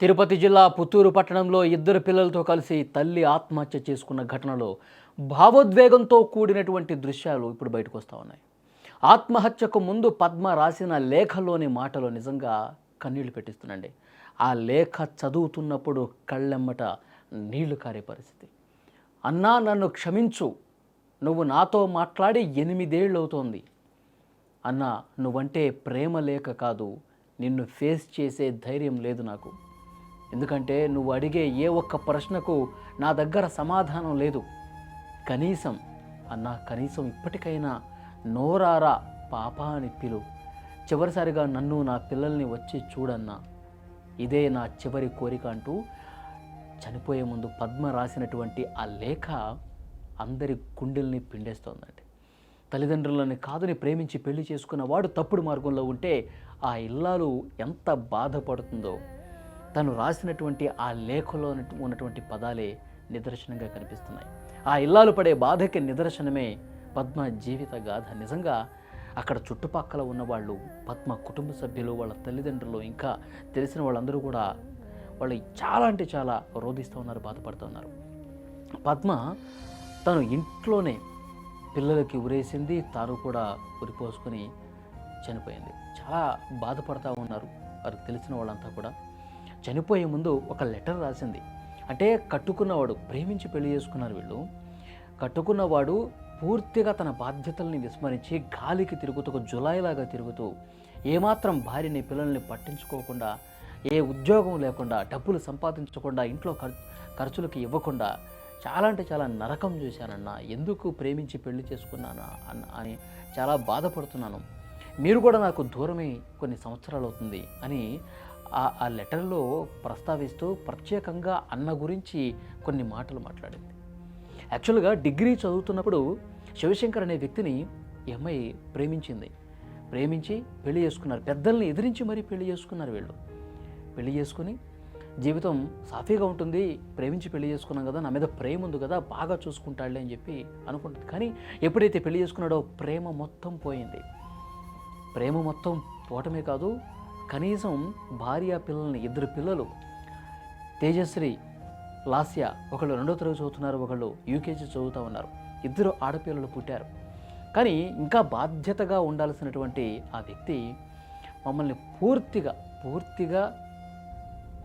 తిరుపతి జిల్లా పుత్తూరు పట్టణంలో ఇద్దరు పిల్లలతో కలిసి తల్లి ఆత్మహత్య చేసుకున్న ఘటనలో భావోద్వేగంతో కూడినటువంటి దృశ్యాలు ఇప్పుడు బయటకు వస్తూ ఉన్నాయి. ఆత్మహత్యకు ముందు పద్మ రాసిన లేఖలోని మాటలు నిజంగా కన్నీళ్లు పెట్టిస్తుందండి. ఆ లేఖ చదువుతున్నప్పుడు కళ్ళెమ్మట నీళ్లు కారే పరిస్థితి. అన్నా, నన్ను క్షమించు, నువ్వు నాతో మాట్లాడి 8 ఏళ్ళు అవుతోంది. అన్నా, నువ్వంటే ప్రేమ లేక కాదు, నిన్ను ఫేస్ చేసే ధైర్యం లేదు నాకు. ఎందుకంటే నువ్వు అడిగే ఏ ఒక్క ప్రశ్నకు నా దగ్గర సమాధానం లేదు. కనీసం ఇప్పటికైనా నోరారా పాపా అని పిలు. చివరిసారిగా నన్ను, నా పిల్లల్ని వచ్చి చూడన్నా, ఇదే నా చివరి కోరిక అంటూ చనిపోయే ముందు పద్మ రాసినటువంటి ఆ లేఖ అందరి గుండెల్ని పిండేస్తోందండి. తల్లిదండ్రులని కాదని ప్రేమించి పెళ్లి చేసుకున్న వాడు తప్పుడు మార్గంలో ఉంటే ఆ ఇల్లాలు ఎంత బాధపడుతుందో తను రాసినటువంటి ఆ లేఖలో ఉన్నటువంటి పదాలే నిదర్శనంగా కనిపిస్తున్నాయి. ఆ ఇల్లాలు పడే బాధకి నిదర్శనమే పద్మ జీవిత గాథ. నిజంగా అక్కడ చుట్టుపక్కల ఉన్నవాళ్ళు, పద్మ కుటుంబ సభ్యులు, వాళ్ళ తల్లిదండ్రులు, ఇంకా తెలిసిన వాళ్ళందరూ కూడా వాళ్ళు చాలా అంటే చాలా రోధిస్తూ ఉన్నారు, బాధపడుతూ ఉన్నారు. పద్మ తను ఇంట్లోనే పిల్లలకి ఉరేసింది, తాను కూడా ఉరిపోసుకొని చనిపోయింది. చాలా బాధపడుతూ ఉన్నారు వారికి తెలిసిన వాళ్ళంతా కూడా. చనిపోయే ముందు ఒక లెటర్ రాసింది. అంటే కట్టుకున్నవాడు, ప్రేమించి పెళ్లి చేసుకున్నారు వీళ్ళు. కట్టుకున్నవాడు పూర్తిగా తన బాధ్యతల్ని విస్మరించి గాలికి తిరుగుతూ, ఒక జులాయిలాగా తిరుగుతూ, ఏమాత్రం భార్యని పిల్లల్ని పట్టించుకోకుండా, ఏ ఉద్యోగం లేకుండా, డబ్బులు సంపాదించకుండా, ఇంట్లో ఖర్చులకి ఇవ్వకుండా చాలా అంటే చాలా నరకం చూశానన్నా. ఎందుకు ప్రేమించి పెళ్లి చేసుకున్నానా అని చాలా బాధపడుతున్నాను. మీరు కూడా నాకు దూరమై కొన్ని సంవత్సరాలు అవుతుంది అని ఆ లెటర్లో ప్రస్తావిస్తూ ప్రత్యేకంగా అన్న గురించి కొన్ని మాటలు మాట్లాడింది. యాక్చువల్గా డిగ్రీ చదువుతున్నప్పుడు శివశంకర్ అనే వ్యక్తిని ఈ అమ్మాయి ప్రేమించి పెళ్లి చేసుకున్నారు. పెద్దల్ని ఎదిరించి మరీ పెళ్లి చేసుకున్నారు వీళ్ళు. పెళ్లి చేసుకుని జీవితం సాఫీగా ఉంటుంది, ప్రేమించి పెళ్లి చేసుకున్నాం కదా, నా మీద ప్రేమ ఉంది కదా, బాగా చూసుకుంటాడులే అని చెప్పి అనుకుంటుంది. కానీ ఎప్పుడైతే పెళ్లి చేసుకున్నాడో ప్రేమ మొత్తం పోయింది. ప్రేమ మొత్తం పోవటమే కాదు, కనీసం భార్య పిల్లల్ని, 2 పిల్లలు, తేజశ్రీ, లాస్య, ఒకళ్ళు 2వ తరగతి చదువుతున్నారు, ఒకళ్ళు యూకేజీ చదువుతూ ఉన్నారు. 2 ఆడపిల్లలు పుట్టారు. కానీ ఇంకా బాధ్యతగా ఉండాల్సినటువంటి ఆ వ్యక్తి మమ్మల్ని పూర్తిగా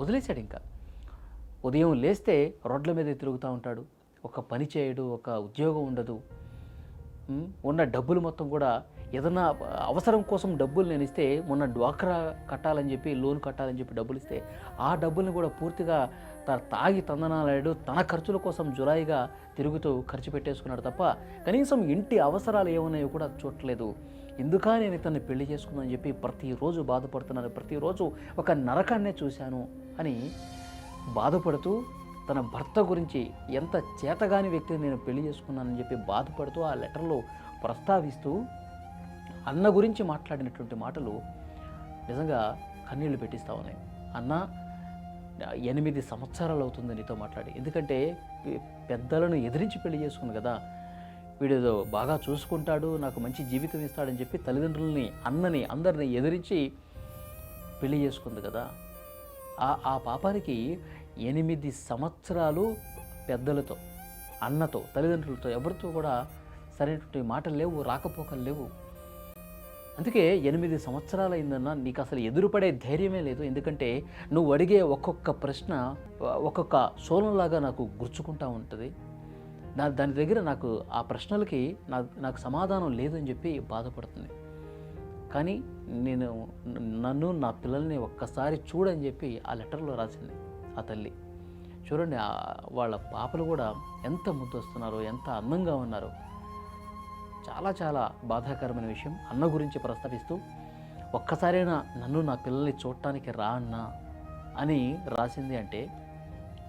వదిలేశాడు. ఇంకా ఉదయం లేస్తే రోడ్ల మీద తిరుగుతూ ఉంటాడు, ఒక పని చేయడు, ఒక ఉద్యోగం ఉండదు. ఉన్న డబ్బులు మొత్తం కూడా ఏదన్నా అవసరం కోసం డబ్బులు నేను ఇస్తే, మొన్న డ్వాక్రా కట్టాలని చెప్పి, లోన్ కట్టాలని చెప్పి డబ్బులు ఇస్తే ఆ డబ్బుల్ని కూడా పూర్తిగా తాగి తందనాలాడు, తన ఖర్చుల కోసం జులాయిగా తిరుగుతూ ఖర్చు పెట్టేసుకున్నాడు తప్ప కనీసం ఇంటి అవసరాలు ఏమున్నాయో కూడా చూడలేదు. ఎందుకా నేను ఇతన్ని పెళ్లి చేసుకుందని చెప్పి ప్రతిరోజు బాధపడుతున్నాను, ప్రతిరోజు ఒక నరకాన్నే చూశాను అని బాధపడుతూ, తన భర్త గురించి ఎంత చేతగాని వ్యక్తిని నేను పెళ్లి చేసుకున్నానని చెప్పి బాధపడుతూ ఆ లెటర్లో ప్రస్తావిస్తూ అన్న గురించి మాట్లాడినటువంటి మాటలు నిజంగా కన్నీళ్లు పెట్టిస్తూ ఉన్నాయి. అన్న, 8 సంవత్సరాలు అవుతుంది నీతో మాట్లాడి. ఎందుకంటే పెద్దలను ఎదిరించి పెళ్లి చేసుకుంది కదా, వీడేదో బాగా చూసుకుంటాడు, నాకు మంచి జీవితం ఇస్తాడని చెప్పి తల్లిదండ్రులని, అన్నని, అందరిని ఎదిరించి పెళ్లి చేసుకుంది కదా. ఆ పాపానికి 8 సంవత్సరాలు పెద్దలతో, అన్నతో, తల్లిదండ్రులతో, ఎవరితో కూడా సరైనటువంటి మాటలు లేవు, రాకపోకలు లేవు. అందుకే 8 సంవత్సరాలు అయిందన్నా నీకు అసలు ఎదురుపడే ధైర్యమే లేదు. ఎందుకంటే నువ్వు అడిగే ఒక్కొక్క ప్రశ్న ఒక్కొక్క శూలంలాగా నాకు గుర్చుకుంటూ ఉంటుంది. దాని దగ్గర నాకు ఆ ప్రశ్నలకి నాకు సమాధానం లేదని చెప్పి బాధపడుతుంది. కానీ నన్ను, నా పిల్లల్ని ఒక్కసారి చూడని చెప్పి ఆ లెటర్లో రాసింది ఆ తల్లి. చూడండి, వాళ్ళ పాపలు కూడా ఎంత ముద్దొస్తున్నారో, ఎంత అందంగా ఉన్నారో. చాలా చాలా బాధాకరమైన విషయం. అన్న గురించి ప్రస్తావిస్తూ, ఒక్కసారైనా నన్ను, నా పిల్లల్ని చూడటానికి రా అన్నా అని రాసింది అంటే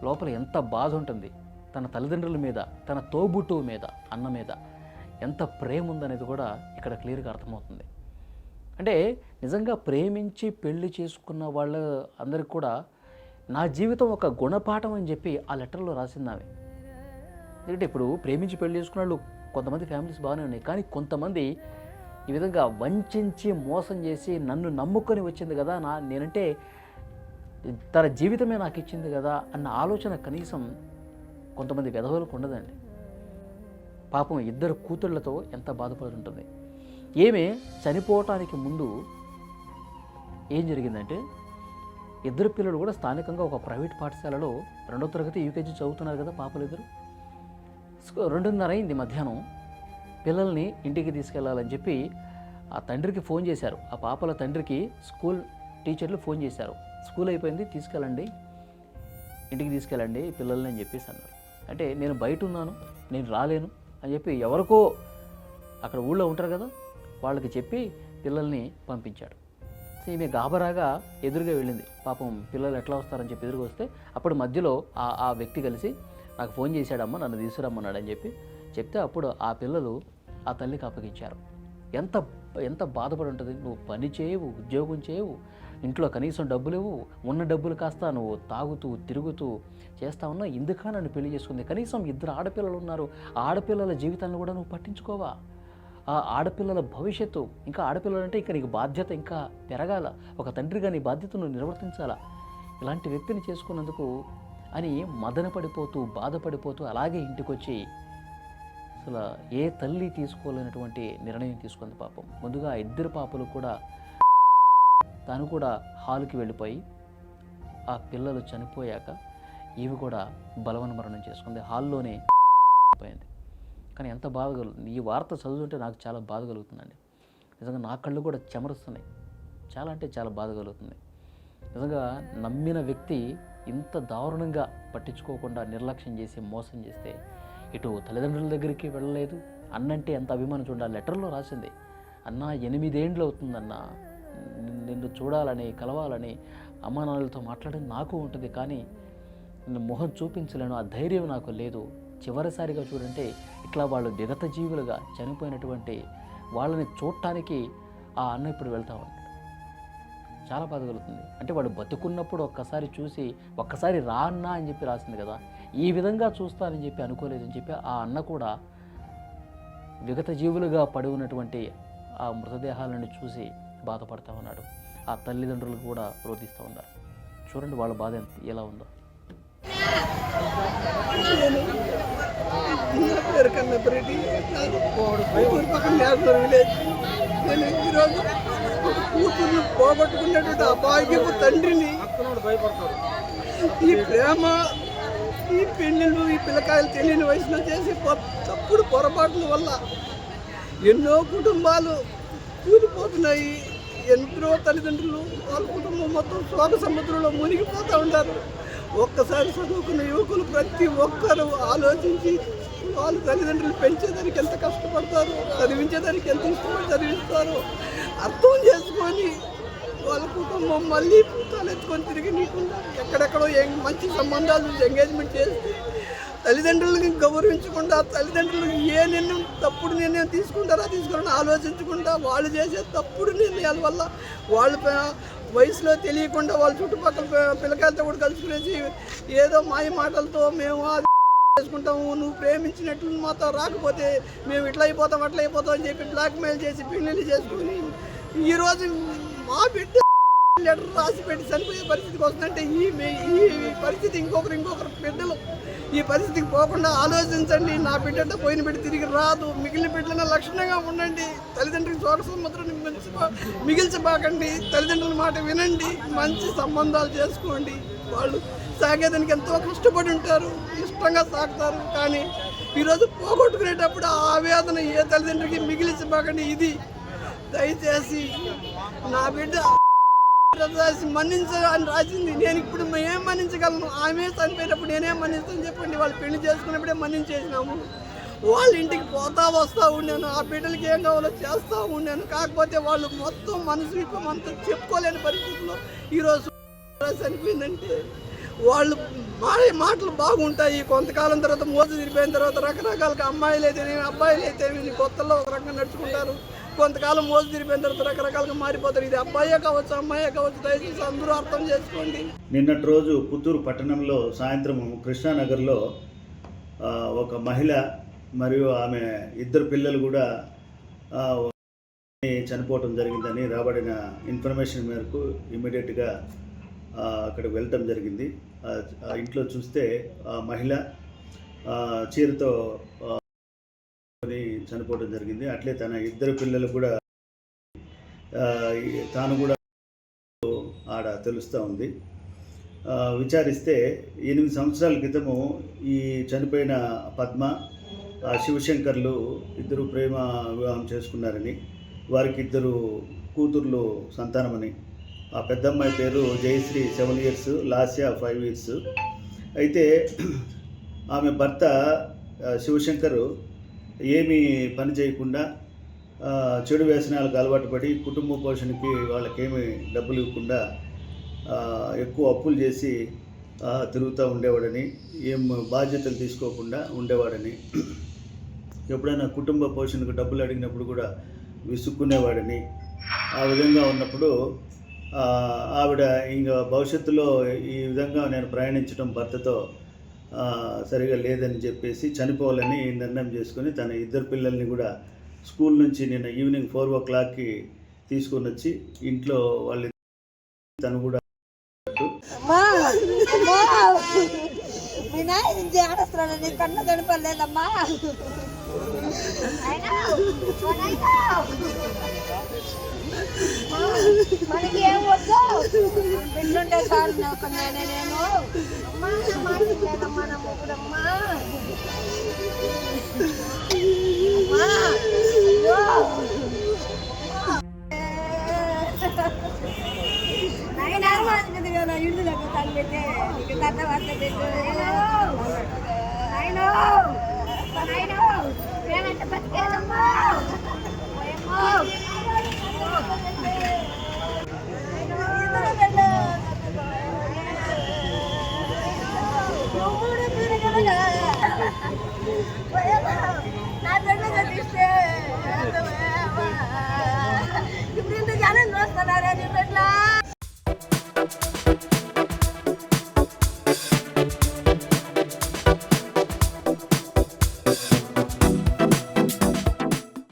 లోపల ఎంత బాధ ఉంటుంది. తన తల్లిదండ్రుల మీద, తన తోబుట్టువు మీద, అన్న మీద ఎంత ప్రేమ ఉందనేది కూడా ఇక్కడ క్లియర్గా అర్థమవుతుంది. అంటే నిజంగా ప్రేమించి పెళ్లి చేసుకున్న వాళ్ళ అందరికి కూడా నా జీవితం ఒక గుణపాఠం అని చెప్పి ఆ లెటర్లో రాసింది ఆమె. ఎందుకంటే ఇప్పుడు ప్రేమించి పెళ్లి చేసుకున్న వాళ్ళు కొంతమంది ఫ్యామిలీస్ బాగానే ఉన్నాయి, కానీ కొంతమంది ఈ విధంగా వంచి మోసం చేసి నన్ను నమ్ముకొని వచ్చింది కదా, నేనంటే తన జీవితమే నాకు ఇచ్చింది కదా అన్న ఆలోచన కనీసం కొంతమంది విధవలకు ఉండదండి. పాపం ఇద్దరు కూతుళ్లతో ఎంత బాధపడుతుంటుంది. ఏమే చనిపోవటానికి ముందు ఏం జరిగిందంటే, ఇద్దరు పిల్లలు కూడా స్థానికంగా ఒక ప్రైవేట్ పాఠశాలలో 2వ తరగతి యూకేజీ చదువుతున్నారు కదా పాపలు ఇద్దరు. 2:30 అయింది మధ్యాహ్నం. పిల్లల్ని ఇంటికి తీసుకెళ్లాలని చెప్పి ఆ తండ్రికి ఫోన్ చేశారు. ఆ పాపల తండ్రికి స్కూల్ టీచర్లు ఫోన్ చేశారు, స్కూల్ అయిపోయింది, తీసుకెళ్ళండి, ఇంటికి తీసుకెళ్ళండి పిల్లల్ని అని చెప్పేసి అన్నారు. అంటే నేను బయట ఉన్నాను, నేను రాలేను అని చెప్పి ఎవరికో అక్కడ ఊళ్ళో ఉంటారు కదా వాళ్ళకి చెప్పి పిల్లల్ని పంపించాడు. సో ఈమె గాబరాగా ఎదురుగా వెళ్ళింది. పాపం పిల్లలు ఎట్లా వస్తారని చెప్పి ఎదురుగా వస్తే అప్పుడు మధ్యలో ఆ వ్యక్తి కలిసి నాకు ఫోన్ చేశాడమ్మా, నన్ను తీసుకురమ్మన్నాడు అని చెప్పి చెప్తే అప్పుడు ఆ పిల్లలు ఆ తల్లికి అప్పగించారు. ఎంత ఎంత బాధపడి ఉంటుంది. నువ్వు పని చేయవు, ఉద్యోగం చేయవు, ఇంట్లో కనీసం డబ్బులు ఇవ్వు, ఉన్న డబ్బులు కాస్త నువ్వు తాగుతూ తిరుగుతూ చేస్తా ఉన్నా, ఎందుకా నన్ను పెళ్లి చేసుకుంది? కనీసం 2 ఆడపిల్లలు ఉన్నారు, ఆడపిల్లల జీవితాలను కూడా నువ్వు పట్టించుకోవా? ఆ ఆడపిల్లల భవిష్యత్తు, ఇంకా ఆడపిల్లలు అంటే ఇంకా నీకు బాధ్యత ఇంకా పెరగాల, ఒక తండ్రిగా నీ బాధ్యతను నిర్వర్తించాలా, ఇలాంటి వ్యక్తిని చేసుకున్నందుకు అని మదన పడిపోతూ బాధపడిపోతూ అలాగే ఇంటికొచ్చి అసలు ఏ తల్లి తీసుకోలేనటువంటి నిర్ణయం తీసుకుంది పాపం. ముందుగా 2 పాపలు కూడా తాను కూడా హాల్కి వెళ్ళిపోయి ఆ పిల్లలు చనిపోయాక ఈమె కూడా బలవన మరణం చేసుకుంది, హాల్లోనే పోయింది. కానీ ఎంత బాధ కలుగుతుంది, ఈ వార్త చదువుతుంటే నాకు చాలా బాధ కలుగుతుందండి. నిజంగా నా కళ్ళు కూడా చెమరుస్తున్నాయి, చాలా అంటే చాలా బాధ కలుగుతుంది. నిజంగా నమ్మిన వ్యక్తి ఇంత దారుణంగా పట్టించుకోకుండా నిర్లక్ష్యం చేసి మోసం చేస్తే, ఇటు తల్లిదండ్రుల దగ్గరికి వెళ్ళలేదు, అన్నంటే ఎంత అభిమానం చూడాలి. లెటర్లో రాసింది, అన్న 8 ఏండ్లు అవుతుందన్న నిన్ను చూడాలని కలవాలని అమ్మా నాన్నలతో మాట్లాడని నాకు ఉంటుంది, కానీ నిన్ను మొహం చూపించలేను, ఆ ధైర్యం నాకు లేదు. చివరిసారిగా చూడంటే ఇట్లా వాళ్ళు విగత జీవులుగా చనిపోయినటువంటి వాళ్ళని చూడటానికి ఆ అన్న ఇప్పుడు వెళ్తా ఉంటాడు. చాలా బాధ కలుగుతుంది. అంటే వాడు బతుకున్నప్పుడు ఒక్కసారి చూసి ఒక్కసారి రా అన్నా అని చెప్పి రాసింది కదా, ఈ విధంగా చూస్తానని చెప్పి అనుకోలేదని చెప్పి ఆ అన్న కూడా విగత జీవులుగా పడి ఉన్నటువంటి ఆ మృతదేహాలను చూసి బాధపడతా ఉన్నాడు. ఆ తల్లిదండ్రులు కూడా రోధిస్తూ ఉన్నారు. చూడండి వాళ్ళ బాధ ఎలా ఉందో. నేను ఈరోజు కూతుర్ని పోగొట్టుకున్నటువంటి అభాగ్యపు తండ్రిని. ఈ ప్రేమ, ఈ పెళ్ళిళ్ళు, ఈ పిల్లకాయలు తెలియని వయసులో చేసి తప్పుడు పొరపాట్ల వల్ల ఎన్నో కుటుంబాలు కూలిపోతున్నాయి. ఎంతో తల్లిదండ్రులు వాళ్ళ కుటుంబం మొత్తం శోక సముద్రంలో మునిగిపోతూ ఉంటారు. ఒక్కసారి చదువుకున్న యువకులు ప్రతి ఒక్కరూ ఆలోచించి వాళ్ళు తల్లిదండ్రులు పెంచేదానికి ఎంత కష్టపడతారు, చదివించేదానికి ఎంత ఇష్టపడి చదివిస్తారు అర్థం చేసుకొని వాళ్ళ కుటుంబం మళ్ళీ తలెత్తుకొని తిరిగి నీకుండా ఎక్కడెక్కడో మంచి సంబంధాలు ఎంగేజ్మెంట్ చేస్తే తల్లిదండ్రులని గౌరవించకుండా, తల్లిదండ్రులు ఏ నిర్ణయం తప్పుడు నిర్ణయం తీసుకుంటారో తీసుకుని ఆలోచించకుండా వాళ్ళు చేసే తప్పుడు నిర్ణయాల వల్ల వాళ్ళ వయసులో తెలియకుండా వాళ్ళ చుట్టుపక్కల పిల్లకాయలతో కూడా కలుసుకునేసి ఏదో మాయ మాటలతో మేము అది చేసుకుంటాము, నువ్వు ప్రేమించినట్లు మాతో రాకపోతే మేము ఇట్లా అయిపోతాం అట్లా అయిపోతాం అని చెప్పి బ్లాక్మెయిల్ చేసి పెళ్ళిళ్ళు చేసుకుని ఈరోజు మా బిడ్డ లెటర్ రాసి పెట్టి చనిపోయే పరిస్థితికి వస్తుందంటే ఈ పరిస్థితి ఇంకొకరు బిడ్డలు ఈ పరిస్థితికి పోకుండా ఆలోచించండి. నా బిడ్డ పోయిన బిడ్డ తిరిగి రాదు, మిగిలిన బిడ్డలైనా లక్షణంగా ఉండండి, తల్లిదండ్రులకు శోక సముద్రాన్ని మిగిల్చబాకండి, తల్లిదండ్రుల మాట వినండి, మంచి సంబంధాలు చేసుకోండి. వాళ్ళు సాగేదానికి ఎంతో కష్టపడి ఉంటారు, ఇష్టంగా సాగుతారు. కానీ ఈరోజు పోగొట్టుకునేటప్పుడు ఆ ఆవేదన ఏ తల్లిదండ్రులకి మిగిలించబాకండి. ఇది దయచేసి నా బిడ్డ మన్నించాలని రాసింది, నేను ఇప్పుడు ఏం మన్నించగలను, ఆమె చనిపోయినప్పుడు నేనేం మన్నిస్తాను చెప్పండి. వాళ్ళు పెళ్లి చేసుకున్నప్పుడే మన్నించేసినాము, వాళ్ళ ఇంటికి పోతా వస్తూ ఉన్నాను, ఆ బిడ్డలకి ఏం కావాలో చేస్తూ ఉన్నాను. కాకపోతే వాళ్ళు మొత్తం మనసు విప్పం అంతా చెప్పుకోలేని పరిస్థితుల్లో ఈరోజు చనిపోయిందంటే వాళ్ళు మాటలు బాగుంటాయి. కొంతకాలం తర్వాత మోజు తిరిగిపోయిన తర్వాత రకరకాలుగా అమ్మాయిలు అయితేనే అబ్బాయిలు అయితే కొత్తలో ఒక రకంగా నడుచుకుంటారు, కొంతకాలం మోజు తిరిగిపోయిన తర్వాత రకరకాలుగా మారిపోతారు. ఇది అబ్బాయే కావచ్చు అమ్మాయే కావచ్చు, దయచేసి అందరూ అర్థం చేసుకోండి. నిన్నటి రోజు పుత్తూరు పట్టణంలో సాయంత్రం కృష్ణానగర్లో ఒక మహిళ మరియు ఆమె 2 పిల్లలు కూడా చనిపోవటం జరిగిందని రాబడిన ఇన్ఫర్మేషన్ మేరకు ఇమ్మీడియట్గా అక్కడికి వెళ్ళటం జరిగింది. ఆ ఇంట్లో చూస్తే ఆ మహిళ చీరతో చనిపోవడం జరిగింది. అట్లే తన ఇద్దరు పిల్లలు కూడా తాను కూడా ఆడ తెలుస్తూ ఉంది. విచారిస్తే 8 సంవత్సరాల క్రితము ఈ చనిపోయిన పద్మ శివశంకర్లు ఇద్దరు ప్రేమ వివాహం చేసుకున్నారని, వారికి 2 కూతుర్లు సంతానమని. ఆ పెద్దమ్మాయి పేరు జయశ్రీ 7 years, లాస్య 5 years. అయితే ఆమె భర్త శివశంకర్ ఏమీ పని చేయకుండా చెడు వ్యసనాలకు అలవాటు పడి కుటుంబ పోషణకి వాళ్ళకేమీ డబ్బులు ఇవ్వకుండా ఎక్కువ అప్పులు చేసి తిరుగుతూ ఉండేవాడని, ఏం బాధ్యతలు తీసుకోకుండా ఉండేవాడని, ఎప్పుడైనా కుటుంబ పోషణకు డబ్బులు అడిగినప్పుడు కూడా విసుక్కునేవాడని, ఆ విధంగా ఉన్నప్పుడు ఆవిడ ఇంకా భవిష్యత్తులో ఈ విధంగా నేను ప్రయాణించడం భర్తతో సరిగా లేదని చెప్పేసి చనిపోవాలని నిర్ణయం చేసుకొని తన ఇద్దరు పిల్లల్ని కూడా స్కూల్ నుంచి నిన్న ఈవినింగ్ 4 o'clockకి తీసుకొని వచ్చి ఇంట్లో వాళ్ళు తను కూడా కన్న గడపలేదమ్మా. మనకి ఏం వద్దు, బిడ్డుంటే చాలు నాకు. నేను మాట్లాడమ్మా, నా మొగుడమ్మా. ఇందులోకి తల్లితే నీకు తర్వాత ఏమంటే బతికేదమ్మా. నా బిడ్డ చదివిస్తే